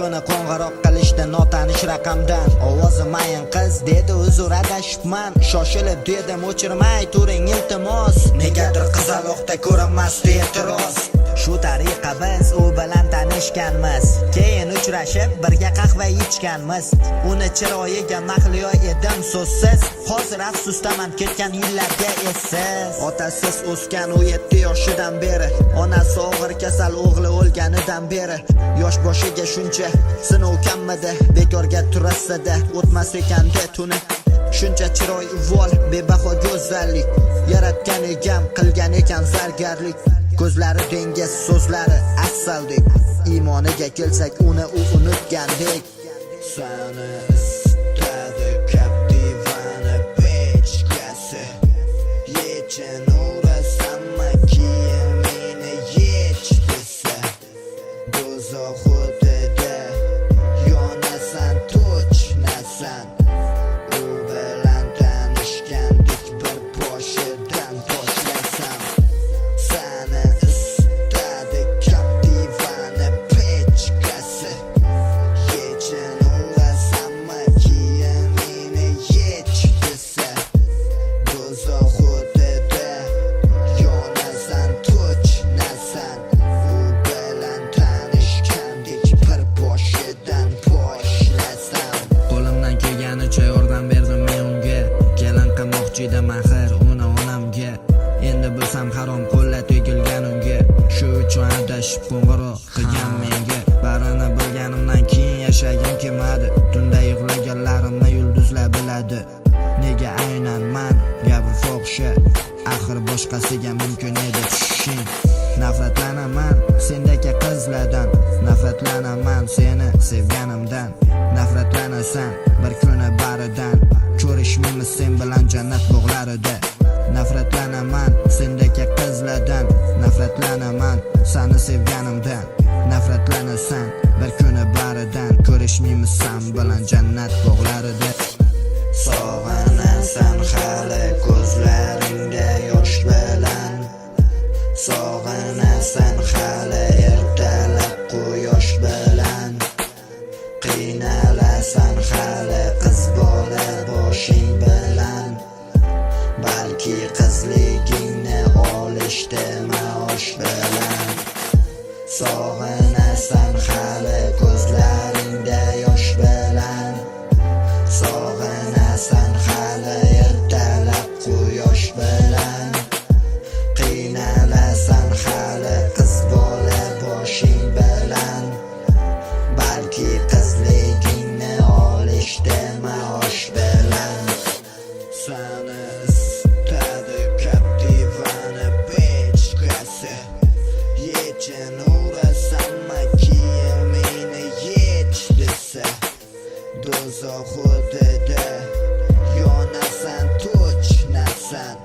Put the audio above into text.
kuni qo'ng'iroq qilishdi notanish raqamdan. Ovozi mayin qiz dedi uzr adashibman. Shoshilib dedim o'chirmay turing iltimos. Negadir qizaloqda ko'rinmasdi e'tiroz. Shu tariqa biz u bilan tanishganmiz. Keyin uchrashib birga qahva ichganmiz. Uni chiroyiga mahliyo edim so'zsiz. Hozir afsusdaman ketgan yillarga essiz. Otasiz o'sgan u 7 yoshidan beri, onasi og'ir kasal o'g'li o'lganidan beri. Yosh boshiga shuncha sinov kammidi, bekorga turasida o'tmas ekanda tuni. Shuncha chiroy uvol, bebaho go'zallik, yaratgan egam qilgan ekan zargarlik. Ko'zlari dengiz, so'zlari asaldek. Iymoniga kelsak uni u unutgandek. Sani istadi Captivani pechkasi. Yechin urasanma keyin meni yech desa. Do'zaxida yonasan to'chnasan. U bilan tanishgandik bir boshidan boshlasam. Sani istadi Captivani pechkasi. Yechin urasanma keyin meni yech desa. Do'zaxida yonasan to'chnasan. U bilan tanishgandik bir boshidan boshlasam. Qo'limdan kelganicha yordam berdim men unga. Kelin qilmoqchi edim axir uni onamga. Endi bilsam harom qo'lla tegilgan unga. Shu uchun adashib qo'ng'iroq qilgan menga. Barini bilganimdan keyin yashagim kelmadi. Tunda yig'laganlarimni yulduzlar biladi. Nega aynan men gapir fohisha, axir boshqasiga mumkin edi tushishing. Nafratlanaman sendagi qizlardan, nafratlanaman seni sevganimdan. Nafratlanasan bir kuni baridan, ko'rishmaymiz sen bilan jannat bog'larida. Nafratlanaman sendagi qizlardan, nafratlanaman seni sevganimdan. Nafratlanasan bir kuni baridan, ko'rishmaymiz sen bilan jannat bog'larida. Sog'inasan hali ko'zlaringda yosh bilan. Sog'inasan hali ertalab quyosh bilan. Qiynalasan hali qiz bola boshing bilan. Balki qizligingni olishdi maosh bilan. Sog'inasan hali ko'zlaringda yosh bilan. Sog'inasan hali ertalab quyosh bilan. Qiynalasan hali qiz bola boshing bilan. Balki qizligingni olishdi maosh bilan. Sani istadi Captivani pechkasi. Yechin urasanma keyin meni yech desa. Do'zaxida yonasan to'chnasan.